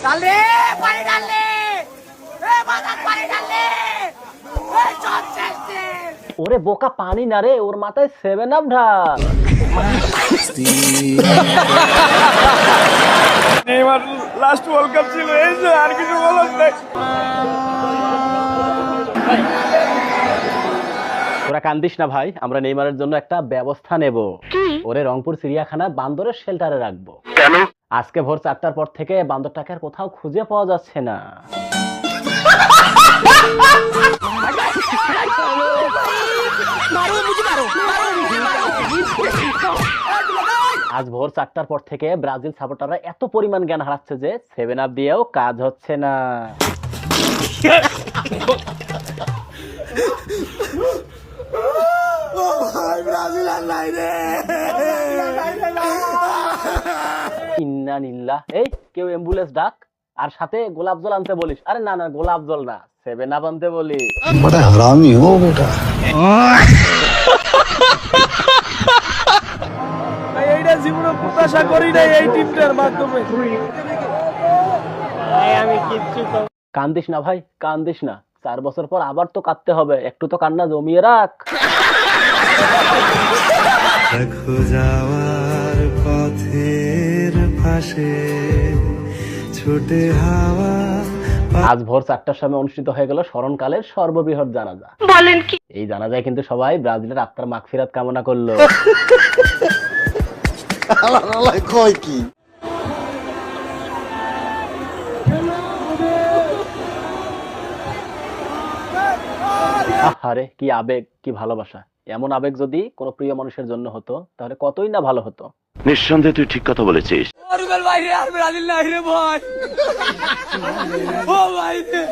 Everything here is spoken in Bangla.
ডাল রে পানি ডাল রে এ বাবা পানি ডাল রে এ সব শেষ রে। ওরে বোকা, পানি না রে, ওর মাথায় 7 আপ ঢাল। নেইমার লাস্ট ওয়ার্ল্ড কাপ ছিল, এই যে আর কিছু বলার নাই। তোরা কান্দিস না ভাই, আমরা নেইমারের জন্য একটা ব্যবস্থা নেব। ওরে রংপুর চিড়িয়াখানা বান্দরের শেল্টারে রাখবো। কেন? আজকে ভোর 4টার পর থেকে বান্দরটাকে আর কোথাও খুঁজে পাওয়া যাচ্ছে না। আজ ভোর 4টার পর থেকে ব্রাজিল সাপোর্টাররা এত পরিমাণ জ্ঞান হারাচ্ছে যে 7 আপ দিয়েও কাজ হচ্ছে না। ইন্না নিল্লাহ। এই কেউ অ্যাম্বুলেন্স ডাক, আর সাথে গোলাপ জল আনতে বলিস। আরে না না, গোলাপ জল না, 7 আপ আনতে বলি। बड़ा हरामी हो बेटा। এইটা জীবনে প্রত্যাশা করি নাই এই টিমটার মাধ্যমে। কান্দিস না ভাই, কান্দিস না, 4 বছর পর আবার তো কাঁদতে হবে, একটু তো কান্না জমিয়ে রাখ। দেখো যাওয়ার পথের পাশে ছোটে হাওয়া। আজ ভোর 4টার সময় অনুষ্ঠিত হয়ে গেল স্মরণকালের সর্ববৃহৎ জানাজা। বলেন কি? এই জানাজায় কিন্তু সবাই ব্রাজিলের আত্মার মাগফিরাত কামনা করলো। আল্লাহ কয় কি? আহারে কি আবেগ, কি ভালোবাসা। এমন আবেগ যদি কোনো প্রিয় মানুষের জন্য হতো তাহলে কতই না ভালো হতো। নিঃসন্দেহে তুই ঠিক কথা বলেছিস। রুবেল ভাই রে, আর ব্রাজিল নাই রে ভাই। ও ভাই রে।